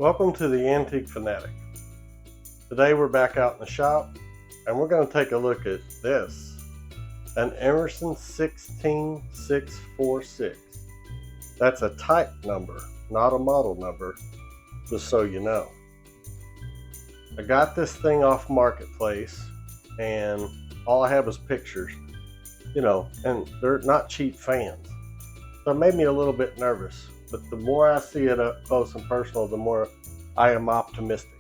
Welcome to the Antique FANatic. Today we're back out in the shop and we're going to take a look at this, an Emerson 16646. That's a type number, not a model number, just so you know. I got this thing off Marketplace and all I have is pictures, and they're not cheap fans. So it made me a little bit nervous, but the more I see it up close and personal, the more I am optimistic.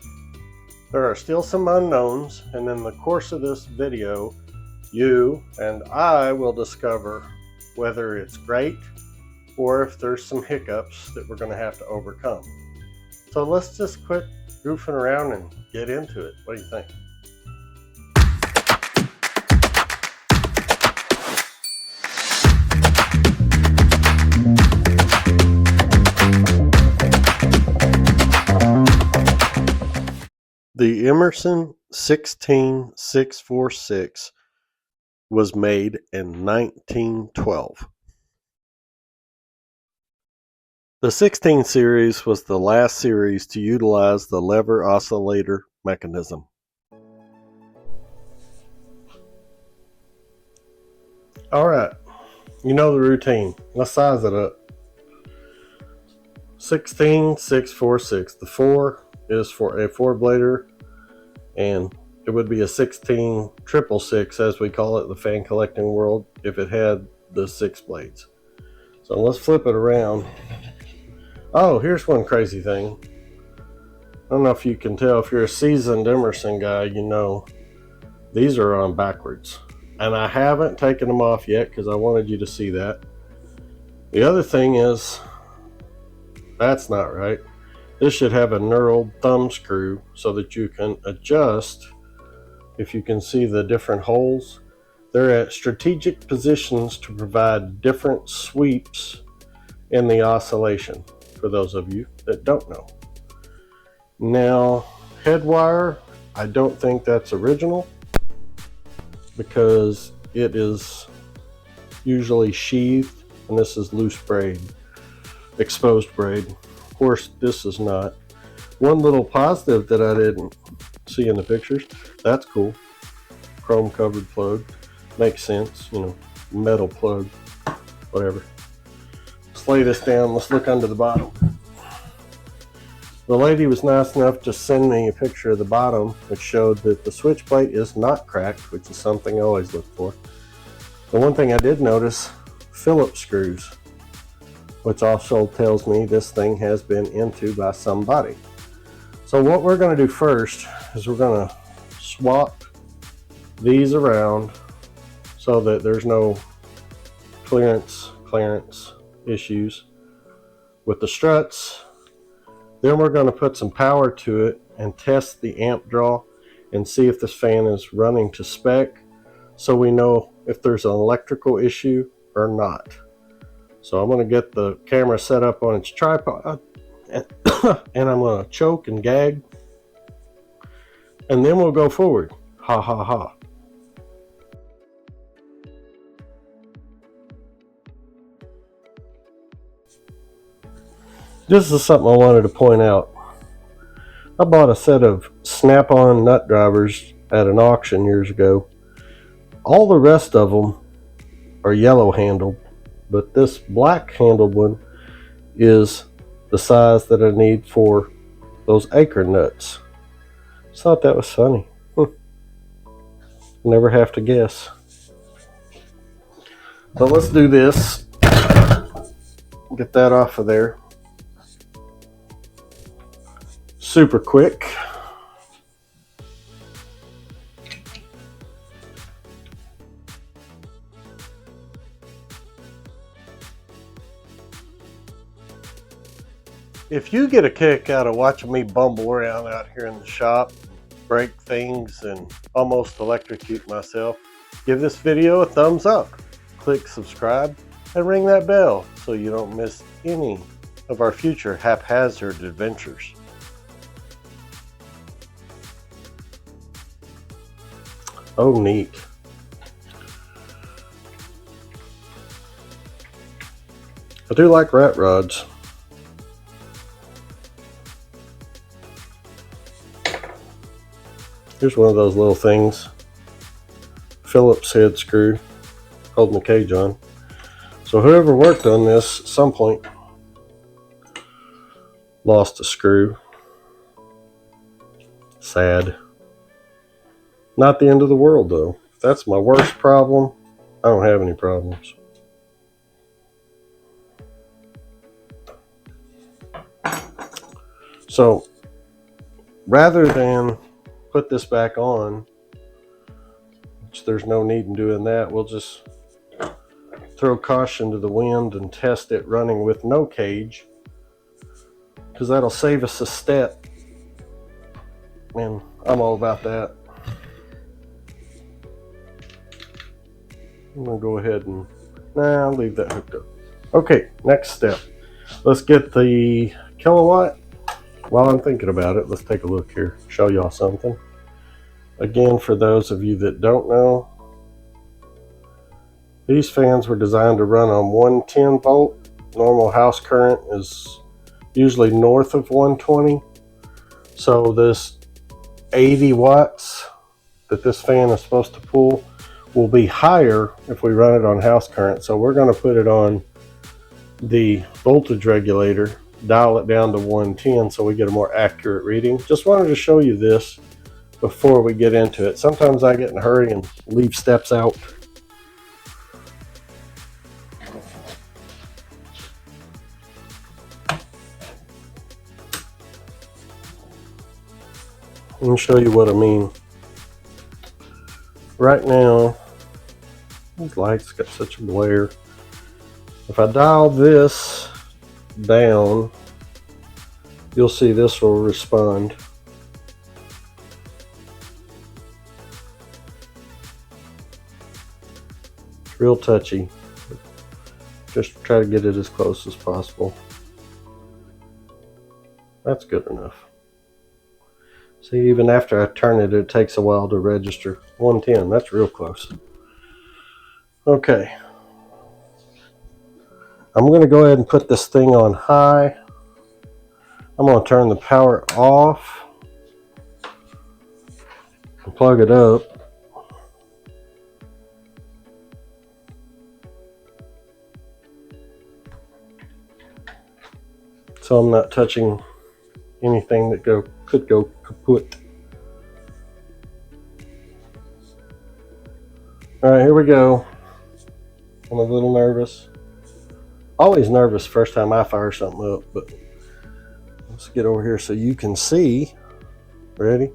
There are still some unknowns, and in the course of this video, you and I will discover whether it's great or if there's some hiccups that we're going to have to overcome. So let's just quit goofing around and get into it. What do you think? The Emerson 16646 was made in 1912. The 16 series was the last series to utilize the lever oscillator mechanism. Alright, you know the routine. Let's size it up. 16646. The 4 is for a 4-blader, and it would be a 16666 as we call it in the fan collecting world if it had the 6 blades. So let's flip it around. Oh, here's one crazy thing. I don't know if you can tell, if you're a seasoned Emerson guy, you know these are on backwards, and I haven't taken them off yet because I wanted you to see that. The other thing is, that's not right. This should have a knurled thumb screw so that you can adjust. If you can see the different holes, they're at strategic positions to provide different sweeps in the oscillation, for those of you that don't know. Now, head wire, I don't think that's original because it is usually sheathed, and this is loose braid, exposed braid. Of course, this is not. One little positive that I didn't see in the pictures, that's cool. Chrome covered plug, makes sense, metal plug, whatever. Let's lay this down, let's look under the bottom. The lady was nice enough to send me a picture of the bottom, which showed that the switch plate is not cracked, which is something I always look for. The one thing I did notice, Phillips screws, which also tells me this thing has been into by somebody. So what we're going to do first is we're going to swap these around so that there's no clearance issues with the struts. Then we're going to put some power to it and test the amp draw and see if this fan is running to spec, so we know if there's an electrical issue or not. So I'm going to get the camera set up on its tripod and I'm going to choke and gag, and then we'll go forward. Ha ha ha. This is something I wanted to point out. I bought a set of snap-on nut drivers at an auction years ago. All the rest of them are yellow handled, but this black handled one is the size that I need for those acre nuts. Just thought that was funny. Never have to guess. So let's do this. Get that off of there. Super quick. If you get a kick out of watching me bumble around out here in the shop, break things, and almost electrocute myself, give this video a thumbs up, click subscribe, and ring that bell so you don't miss any of our future haphazard adventures. Oh, neat. I do like rat rods. Here's one of those little things. Phillips head screw holding the cage on. So whoever worked on this at some point lost a screw. Sad. Not the end of the world though. If that's my worst problem, I don't have any problems. So rather than put this back on, which there's no need in doing that, we'll just throw caution to the wind and test it running with no cage, because that'll save us a step, and I'm all about that. I'm gonna go ahead and I'll leave that hooked up. Okay, next step. Let's get the kilowatt. While I'm thinking about it, let's take a look here, show y'all something. Again, for those of you that don't know, these fans were designed to run on 110 volt. Normal house current is usually north of 120. So this 80 watts that this fan is supposed to pull will be higher if we run it on house current. So we're going to put it on the voltage regulator, dial it down to 110 so we get a more accurate reading. Just wanted to show you this before we get into it. Sometimes I get in a hurry and leave steps out. Let me show you what I mean. Right now, these lights got such a glare. If I dial this down, you'll see this will respond. It's real touchy. Just try to get it as close as possible. That's good enough. See, even after I turn it, it takes a while to register. 110, that's real close. Okay. I'm going to go ahead and put this thing on high. I'm going to turn the power off and plug it up. So I'm not touching anything that could go kaput. All right, here we go. I'm a little nervous. Always nervous first time I fire something up, but let's get over here so you can see. Ready?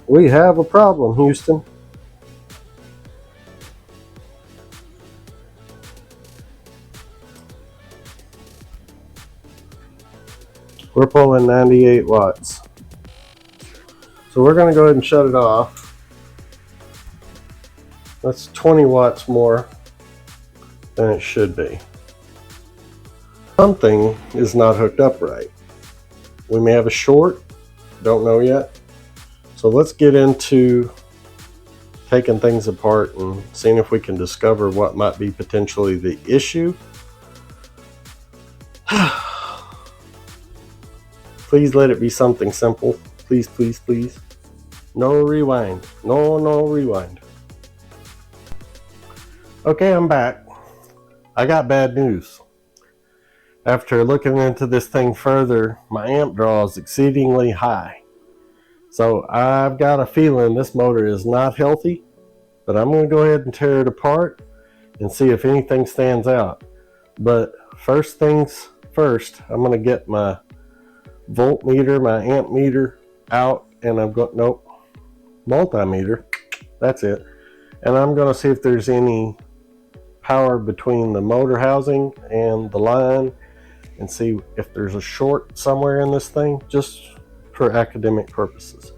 We have a problem, Houston. We're pulling 98 watts. So we're going to go ahead and shut it off. That's 20 watts more than it should be. Something is not hooked up right. We may have a short, don't know yet. So let's get into taking things apart and seeing if we can discover what might be potentially the issue. Please let it be something simple. Please, please, please. No rewind. No rewind. Okay, I'm back. I got bad news. After looking into this thing further, my amp draw is exceedingly high. So I've got a feeling this motor is not healthy, but I'm going to go ahead and tear it apart and see if anything stands out. But first things first, I'm going to get my voltmeter, my amp meter out, and I've got, nope, multimeter, that's it. And I'm going to see if there's any power between the motor housing and the line and see if there's a short somewhere in this thing, just for academic purposes.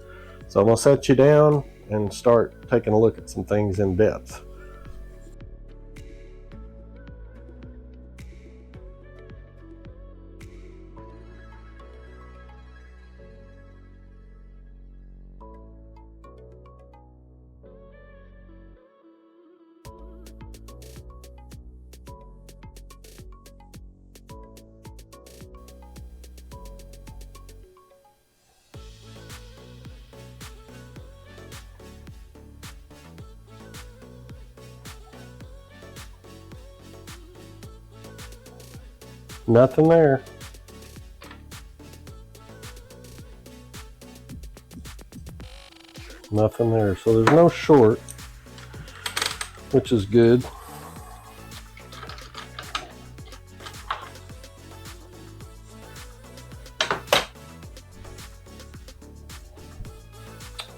So I'm going to set you down and start taking a look at some things in depth. Nothing there. Nothing there. So there's no short, which is good.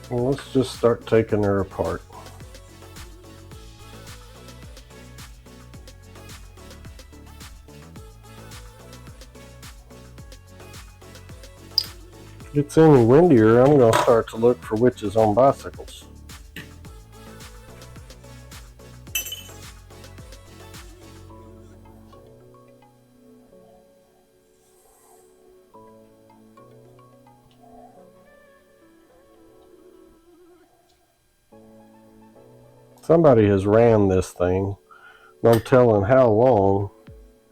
Well, let's just start taking her apart. If it gets any windier, I'm going to start to look for witches on bicycles. Somebody has ran this thing, no telling how long,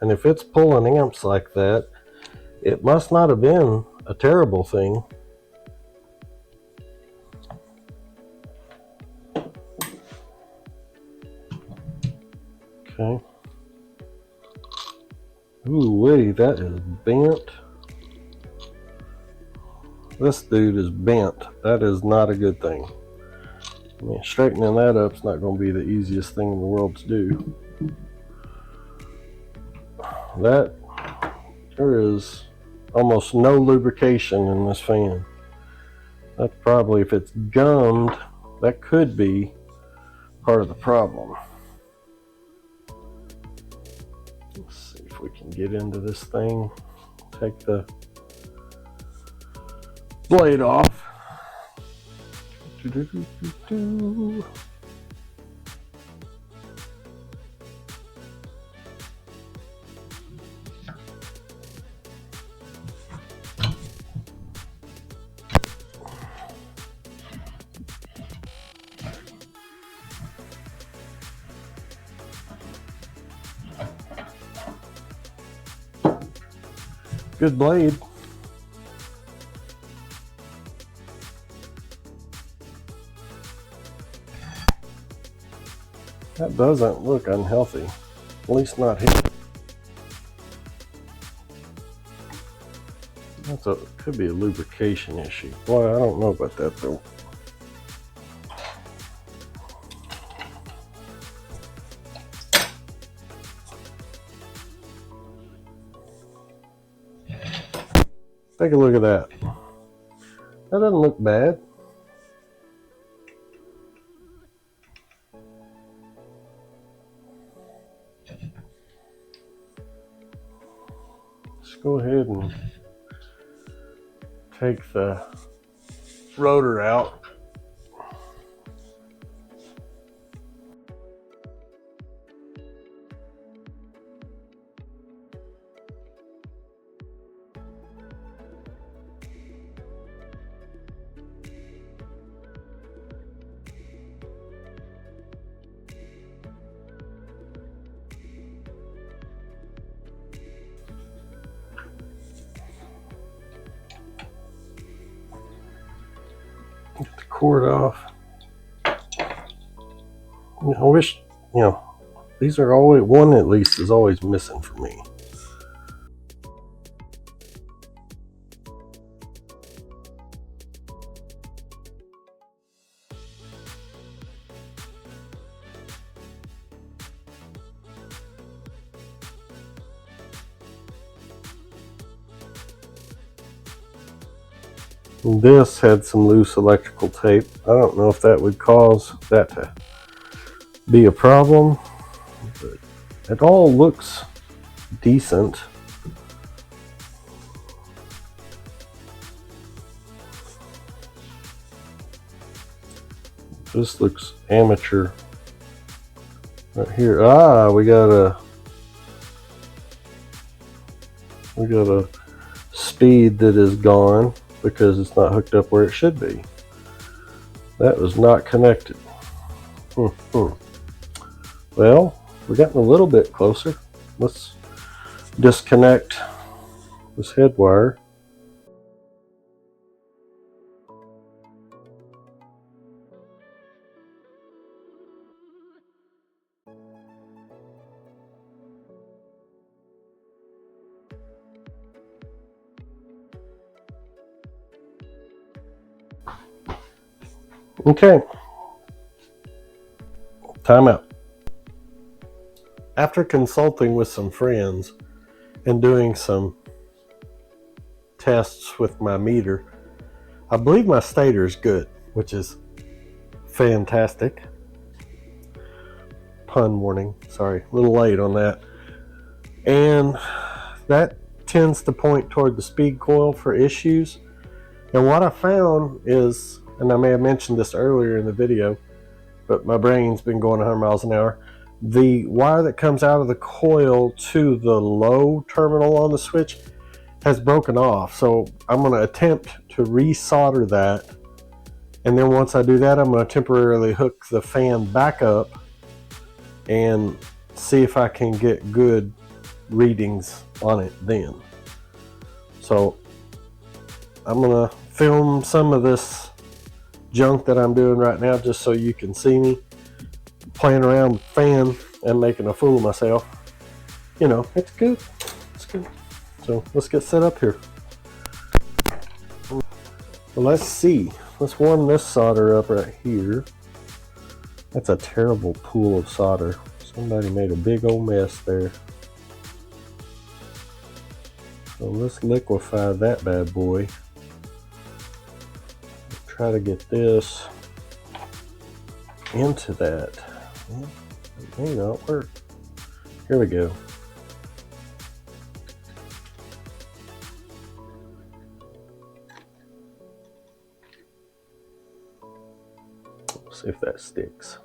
and if it's pulling amps like that, it must not have been a terrible thing. Okay. Ooh wee, that is bent. This dude is bent. That is not a good thing. I mean, straightening that up is not going to be the easiest thing in the world to do. There is almost no lubrication in this fan. That's probably, if it's gummed, that could be part of the problem. Let's see if we can get into this thing. Take the blade off. Good blade. That doesn't look unhealthy, at least not here. Could be a lubrication issue. Boy, I don't know about that though. Take a look at that. That doesn't look bad. Let's go ahead and take the rotor out. Get the cord off. I wish, these are always, one at least is always missing for me. This had some loose electrical tape. I don't know if that would cause that to be a problem, but it all looks decent. This looks amateur right here. We got a speed that is gone because it's not hooked up where it should be. That was not connected. Well, we're getting a little bit closer. Let's disconnect this head wire. Okay, time out. After consulting with some friends and doing some tests with my meter, I believe my stator is good, which is fantastic. Pun warning, sorry, a little late on that. And that tends to point toward the speed coil for issues. And what I found is, and I may have mentioned this earlier in the video, but my brain's been going 100 miles an hour. The wire that comes out of the coil to the low terminal on the switch has broken off. So I'm going to attempt to resolder that. And then once I do that, I'm going to temporarily hook the fan back up and see if I can get good readings on it then. So I'm going to film some of this junk that I'm doing right now just so you can see me playing around with the fan and making a fool of myself. You know, it's good. It's good. So let's get set up here. Well, let's see. Let's warm this solder up right here. That's a terrible pool of solder. Somebody made a big old mess there. So let's liquefy that bad boy. Try to get this into that. It may not work. Here we go. Let's see if that sticks.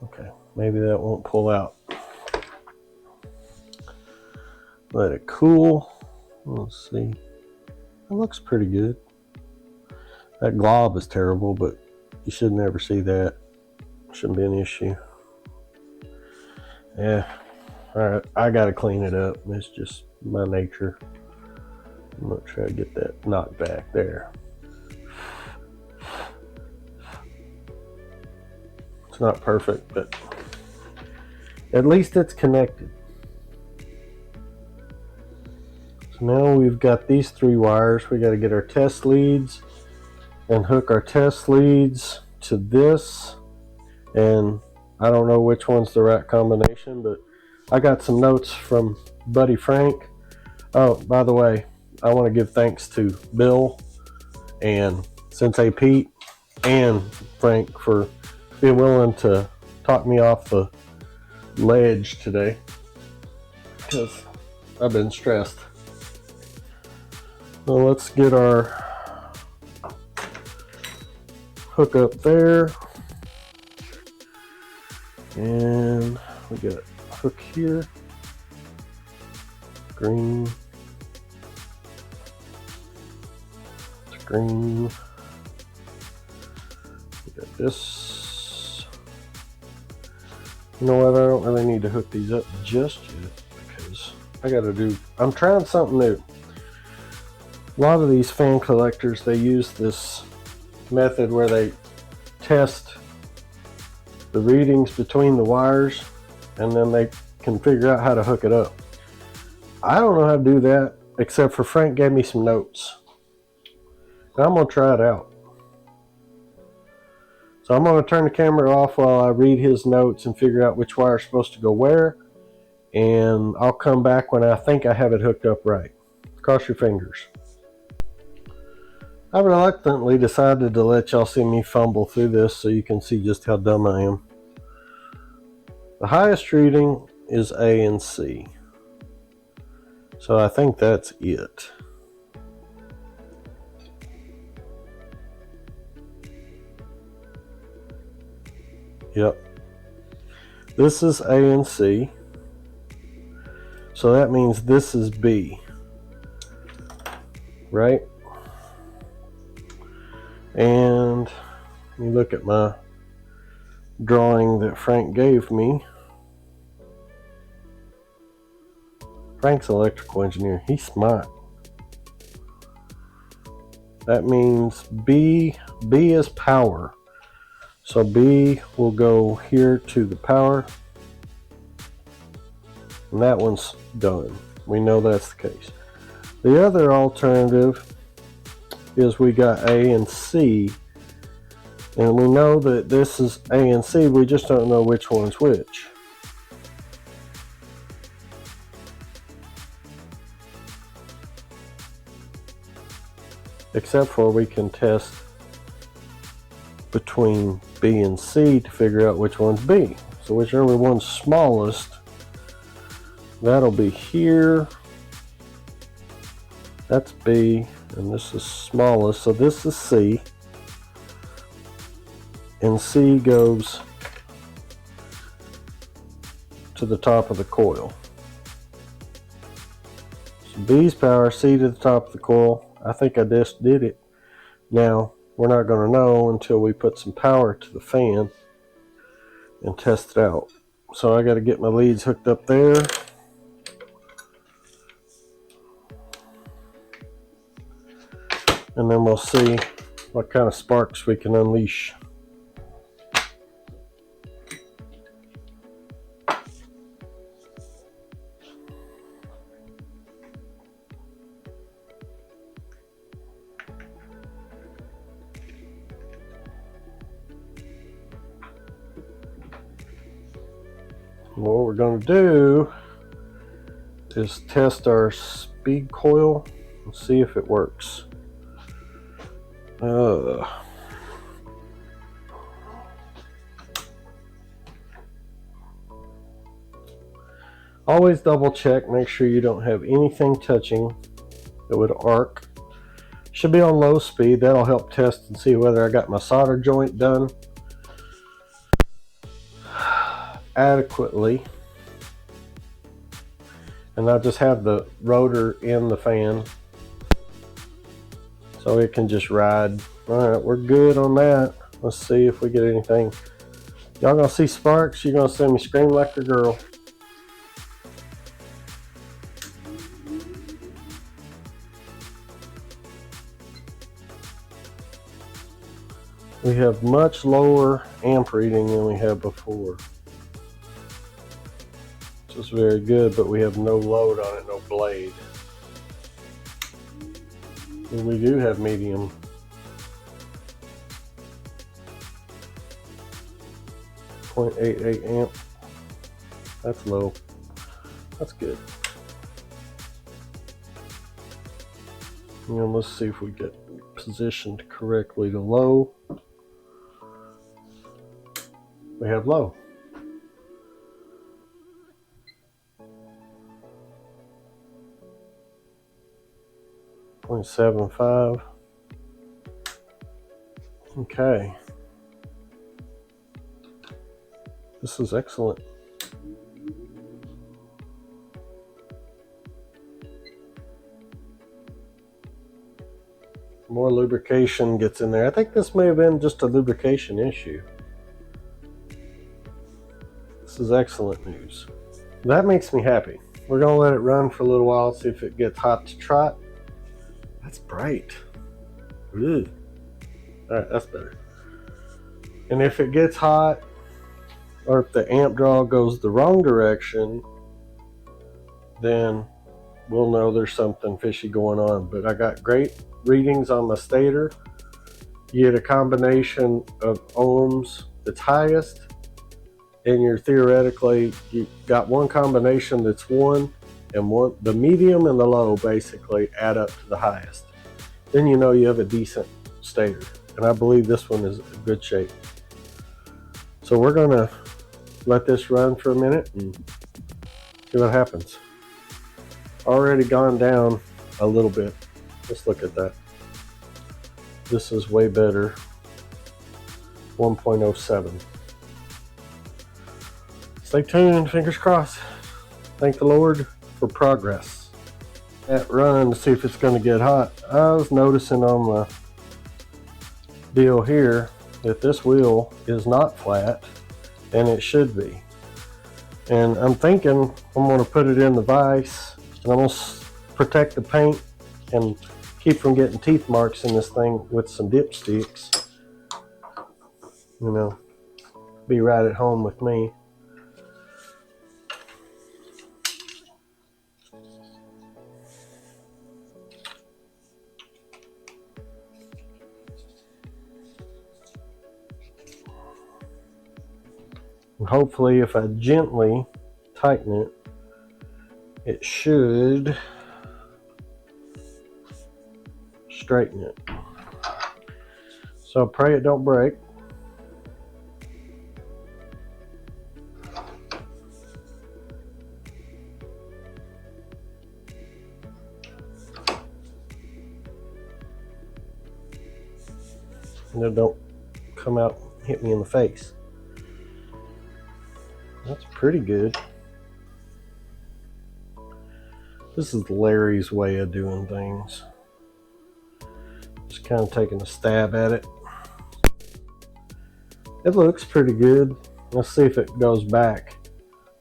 Okay, maybe that won't pull out. Let it cool. Let's see. It looks pretty good. That glob is terrible, but you should never see that. Shouldn't be an issue. Yeah. Alright, I gotta clean it up. It's just my nature. I'm gonna try to get that knocked back there. It's not perfect, but at least it's connected. So now we've got these 3 wires. We got to get our test leads and hook our test leads to this. And I don't know which one's the right combination, but I got some notes from buddy Frank. Oh, by the way, I want to give thanks to Bill and Sensei Pete and Frank for being willing to talk me off the ledge today, because I've been stressed. So let's get our hook up there, and we got a hook here, green, green. We got this. You know what? I don't really need to hook these up just yet because I'm trying something new. A lot of these fan collectors, they use this method where they test the readings between the wires and then they can figure out how to hook it up. I don't know how to do that, except for Frank gave me some notes. And I'm going to try it out. So I'm going to turn the camera off while I read his notes and figure out which wire is supposed to go where. And I'll come back when I think I have it hooked up right. Cross your fingers. I reluctantly decided to let y'all see me fumble through this so you can see just how dumb I am. The highest reading is A and C. So I think that's it. Yep. This is A and C. So that means this is B. Right? And you look at my drawing that Frank gave me. Frank's an electrical engineer. He's smart. That means B is power. So B will go here to the power. And that one's done. We know that's the case. The other alternative is we got A and C, and we know that this is A and C, we just don't know which one's which. Except for we can test between B and C to figure out which one's B. So whichever one's smallest, that'll be here. That's B, and this is smallest, so this is C. And C goes to the top of the coil. So B's power, C to the top of the coil. I think I just did it. Now, we're not going to know until we put some power to the fan and test it out. So I got to get my leads hooked up there. And then we'll see what kind of sparks we can unleash. What we're going to do is test our speed coil and see if it works. Always double check, make sure you don't have anything touching that would arc. Should be on low speed, that'll help test and see whether I got my solder joint done adequately. And I'll just have the rotor in the fan so it can just ride. Alright, we're good on that. Let's see if we get anything. Y'all gonna see sparks, you're gonna see me scream like a girl. We have much lower amp reading than we had before. Which is very good, but we have no load on it, no blade. And we do have medium. .88 amp. That's low. That's good. And let's see if we get positioned correctly to low. We have low. .75. Okay. This is excellent. More lubrication gets in there. I think this may have been just a lubrication issue. This is excellent news. That makes me happy. We're gonna let it run for a little while, see if it gets hot to trot. That's bright. Ugh. All right, that's better. And if it gets hot, or if the amp draw goes the wrong direction, then we'll know there's something fishy going on. But I got great readings on my stator. You get a combination of ohms that's highest, and you're theoretically, you got one combination that's one, and one, the medium and the low basically add up to the highest. Then you know you have a decent stator, and I believe this one is in good shape. So we're gonna let this run for a minute and see what happens. Already gone down a little bit. Let's look at that. This is way better. 1.07. Stay tuned, fingers crossed. Thank the Lord for progress. That run to see if it's going to get hot. I was noticing on the deal here that this wheel is not flat, and it should be. And I'm thinking I'm going to put it in the vise, and I'm going to protect the paint and keep from getting teeth marks in this thing with some dipsticks. You know, be right at home with me. And hopefully if I gently tighten it, it should straighten it. So pray it don't break. And it don't come out and hit me in the face. That's pretty good. This is Larry's way of doing things. Just kind of taking a stab at it. It looks pretty good. Let's see if it goes back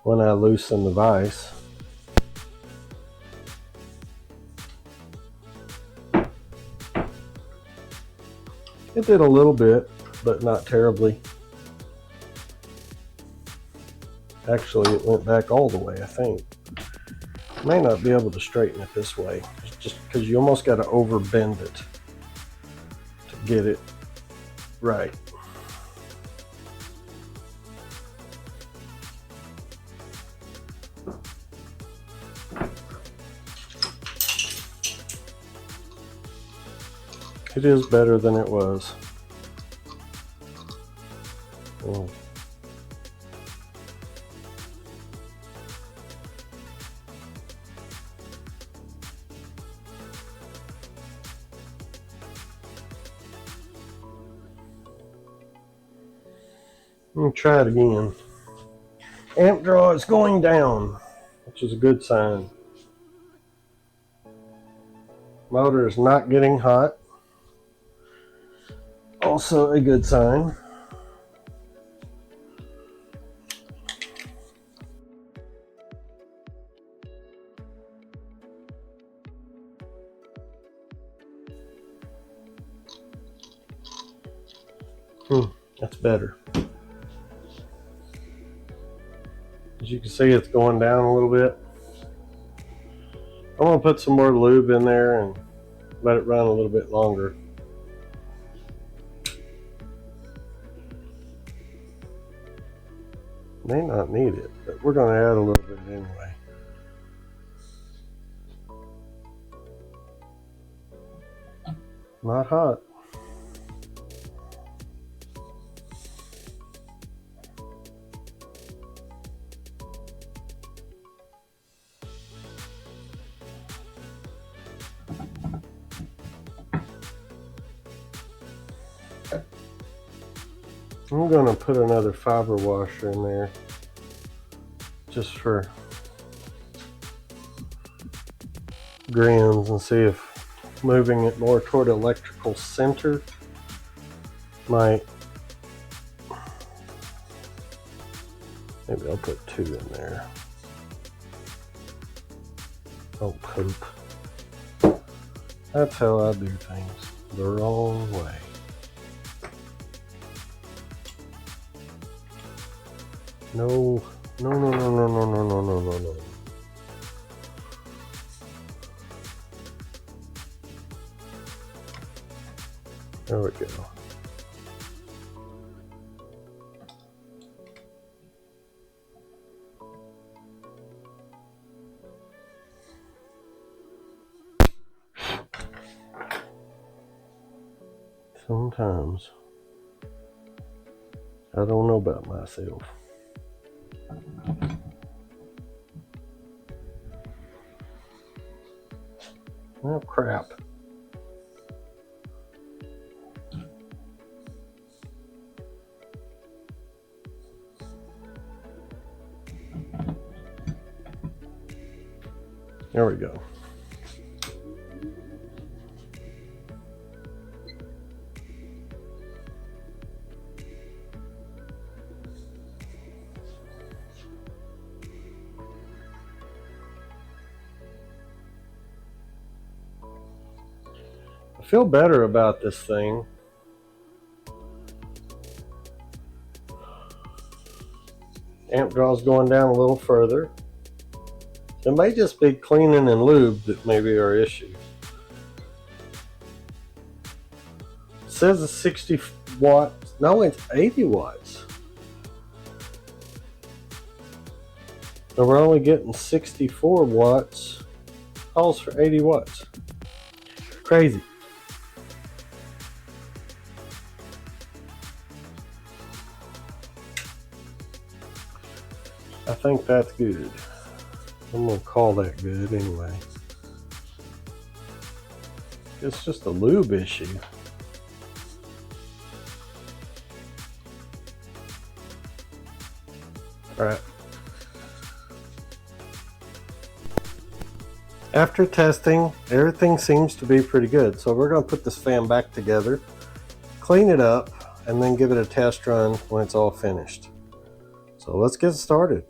when I loosen the vise. It did a little bit, but not terribly. Actually, it went back all the way, I think. May not be able to straighten it this way, just because you almost got to over bend it to get it right. It is better than it was. Let me try it again. Amp draw is going down, which is a good sign. Motor is not getting hot. Also a good sign. That's better. As you can see, it's going down a little bit. I'm going to put some more lube in there and let it run a little bit longer. May not need it, but we're going to add a little bit anyway. Not hot. I'm going to put another fiber washer in there just for grins and see if moving it more toward electrical center might. Maybe I'll put 2 in there. Oh, poop. That's how I do things, the wrong way. No, no, no, no, no, no, no, no, no, no, no. There we go. Sometimes I don't know about myself. Oh crap. There we go. I feel better about this thing. Amp draw's going down a little further. It may just be cleaning and lube that may be our issue. It says it's 60 watts. No, it's 80 watts. Now we're only getting 64 watts. Calls for 80 watts. Crazy. I think that's good. I'm gonna call that good anyway. It's just a lube issue. All right. After testing, everything seems to be pretty good. So we're going to put this fan back together, clean it up, and then give it a test run when it's all finished. So let's get started.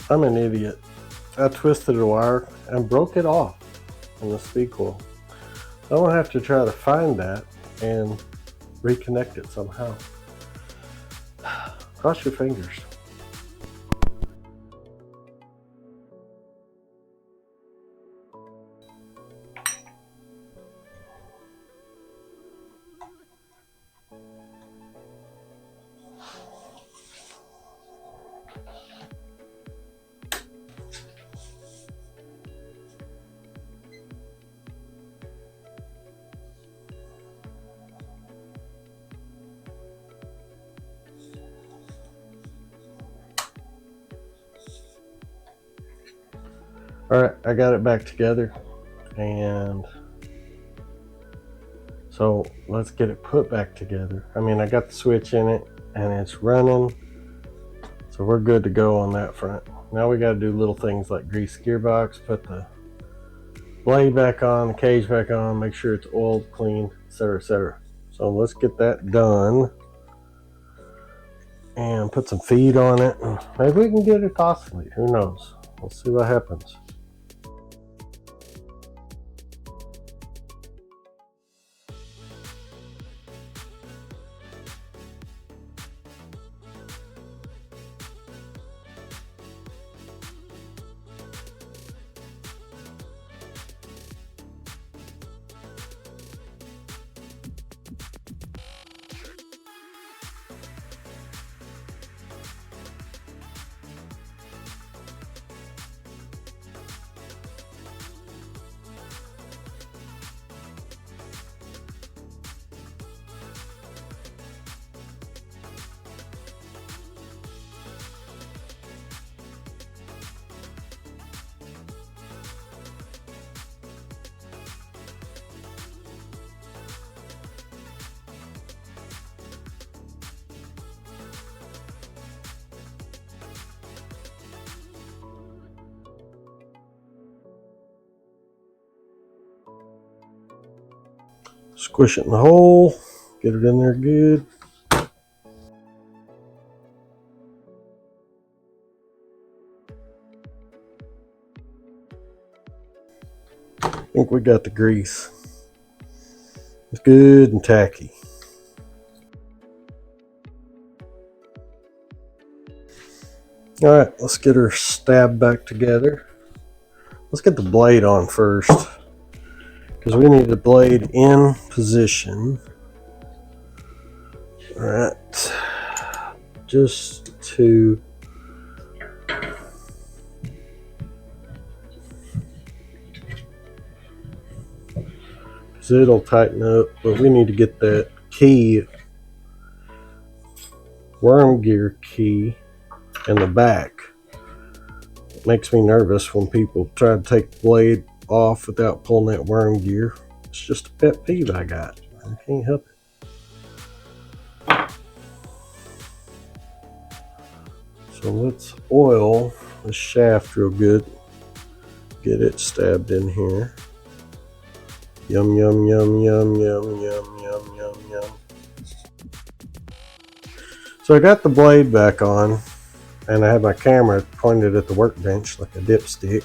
I'm an idiot. I twisted a wire and broke it off in the speed coil. I'm gonna have to try to find that and reconnect it somehow. Cross your fingers. All right, I got it back together, and so let's get it put back together. I mean, I got the switch in it and it's running, so we're good to go on that front. Now we got to do little things like grease the gearbox, put the blade back on, the cage back on, make sure it's oiled, clean, etc., etc. So let's get that done and put some feed on it. Maybe we can get it to oscillate. Who knows? We'll see what happens. Squish it in the hole, get it in there good. think we got the grease. It's good and tacky. All right, let's get her stabbed back together. Let's get the blade on first, because we need the blade in position. All right, just to because it'll tighten up, but we need to get that key, worm gear key, in the back. It makes me nervous when people try to take the blade off without pulling that worm gear. It's just a pet peeve I got. I can't help it. So let's oil the shaft real good. Get it stabbed in here. Yum, yum, yum, yum, yum, yum, yum, yum, yum. So I got the blade back on, and I have my camera pointed at the workbench like a dipstick.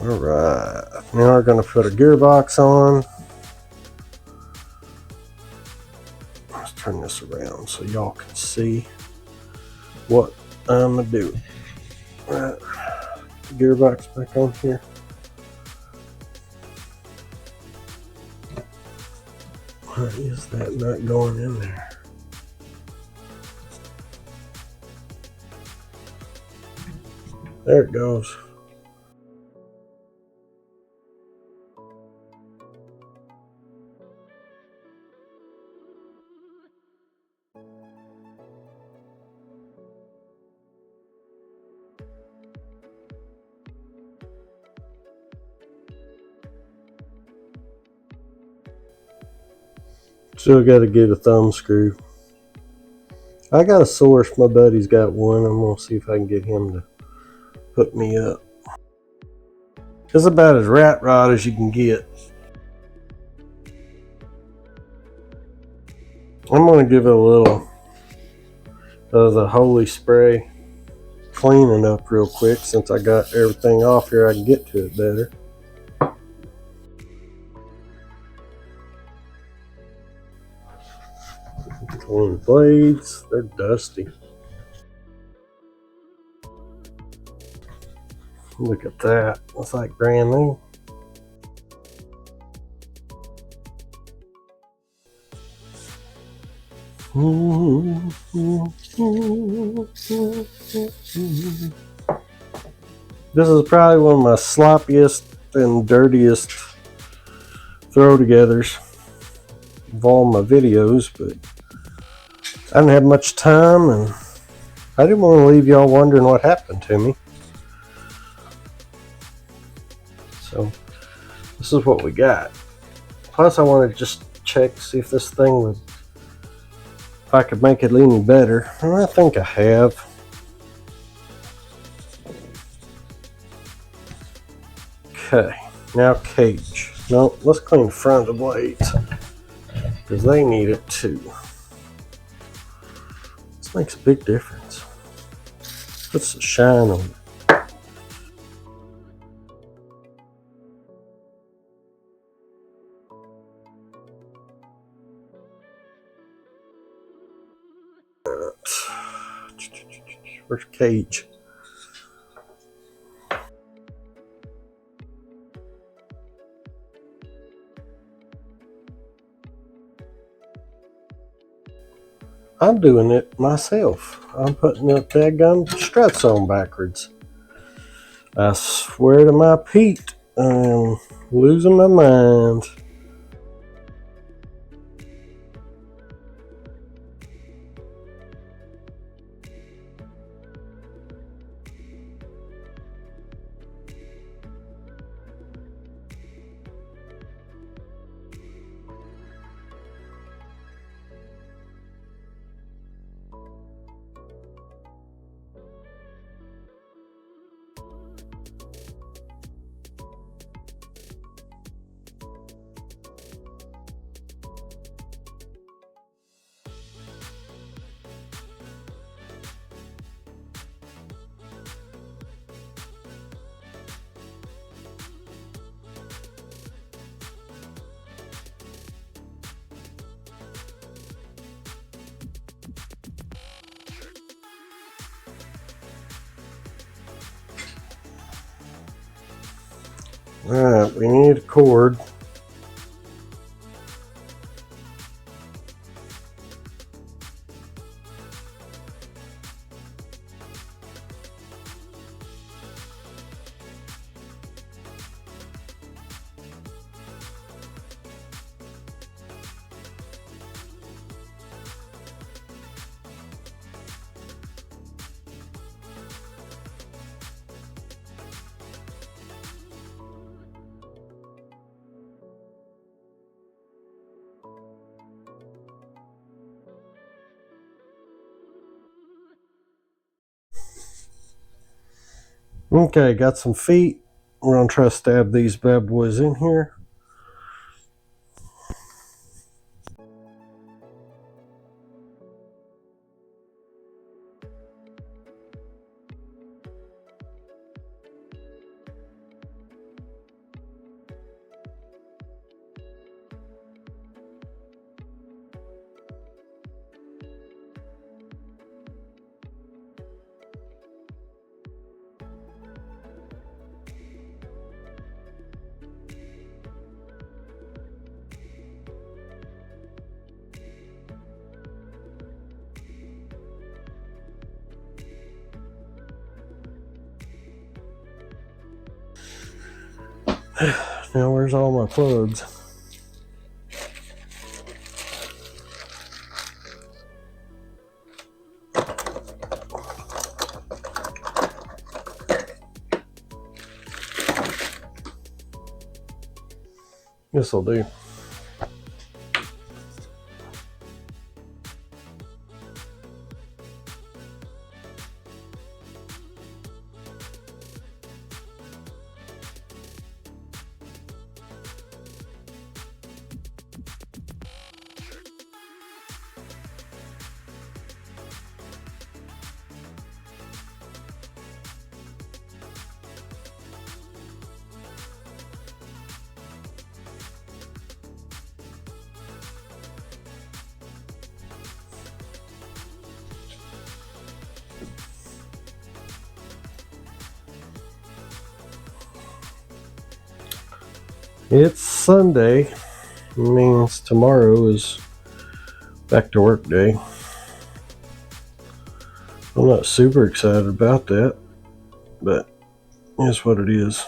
All right, now we're going to put a gearbox on. Let's turn this around so y'all can see what I'm going to do. All right, gearbox back on here. Why is that not going in there? There it goes. Still got to get a thumb screw. I got a source. My buddy's got one. I'm going to see if I can get him to hook me up. It's about as rat rod as you can get. I'm going to give it a little of the holy spray, cleaning up real quick. Since I got everything off here, I can get to it better. Clean blades, they're dusty. Look at that, it's like brand new. This is probably one of my sloppiest and dirtiest throw togethers of all my videos, but I didn't have much time and I didn't want to leave y'all wondering what happened to me. So this is what we got. Plus I want to just check, see if this thing would, if I could make it any better. And I think I have. Okay, now cage. No, let's clean the front of the blades because they need it too. This makes a big difference. Puts the shine on it. Where's cage? I'm doing it myself. I'm putting the daggum struts on backwards. I swear to my Pete, I'm losing my mind. Alright, we need a cord. Okay, got some feet. We're going to try to stab these bad boys in here. Now, where's all my plugs? This'll do. It's Sunday, means tomorrow is back to work day. I'm not super excited about that, but it's what it is.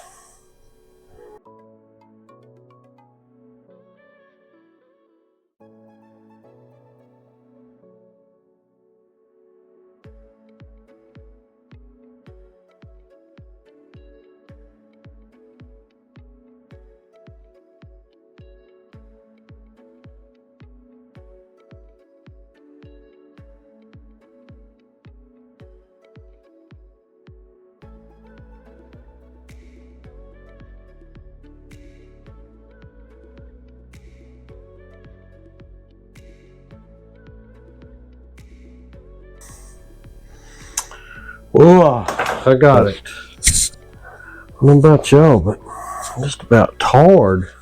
Oh, I got it. I don't know about y'all, but I'm just about tired.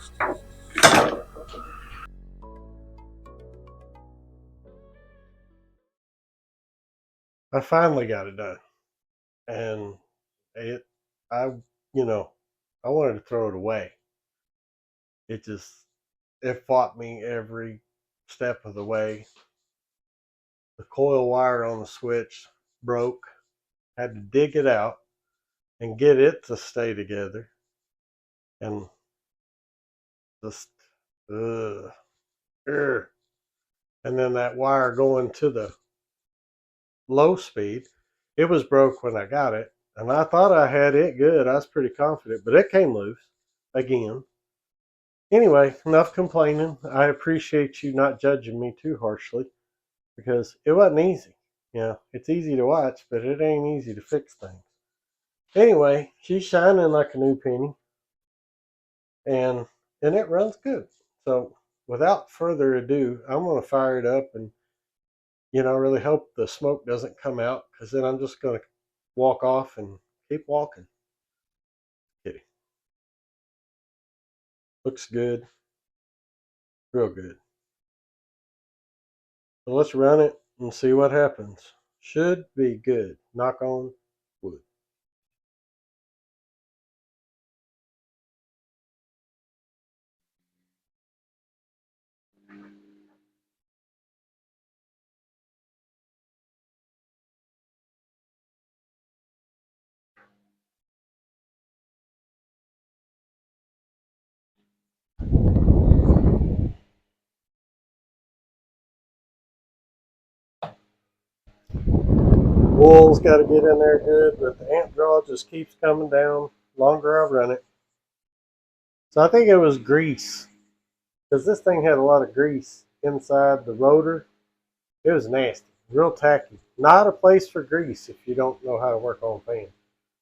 I finally got it done, and I, I wanted to throw it away. It fought me every step of the way. The coil wire on the switch broke. Had to dig it out and get it to stay together, and just ugh, ugh. And then that wire going to the low speed, it was broke when I got it, and I thought I had it good. I was pretty confident, but it came loose again. Anyway, enough complaining. I appreciate you not judging me too harshly, because it wasn't easy. It's easy to watch, but it ain't easy to fix things. Anyway, she's shining like a new penny, and it runs good. So without further ado, I'm going to fire it up, and really hope the smoke doesn't come out, because then I'm just going to walk off and keep walking. Kitty. Looks good. Real good. So let's run it and see what happens. Should be good. Knock on wood. wool's got to get in there good, but the amp draw just keeps coming down the longer I run it. So I think it was grease, because this thing had a lot of grease inside the rotor. It was nasty, real tacky. Not a place for grease if you don't know how to work on a fan.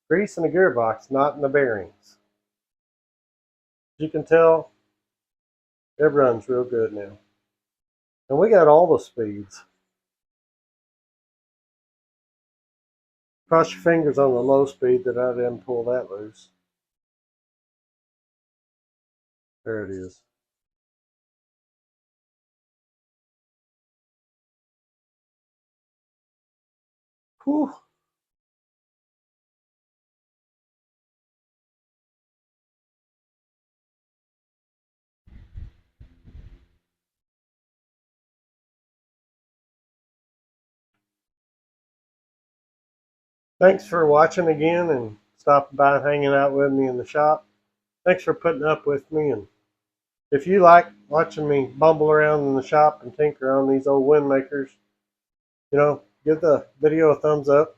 Grease in the gearbox, not in the bearings. As you can tell, it runs real good now. And we got all the speeds. Cross your fingers on the low speed that I didn't pull that loose. There it is. Whew. Thanks for watching again and stopping by and hanging out with me in the shop. Thanks for putting up with me. And if you like watching me bumble around in the shop and tinker on these old wind makers, give the video a thumbs up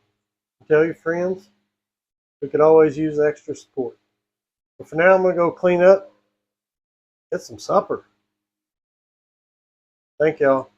and tell your friends. We could always use extra support. But for now, I'm going to go clean up, get some supper. Thank y'all.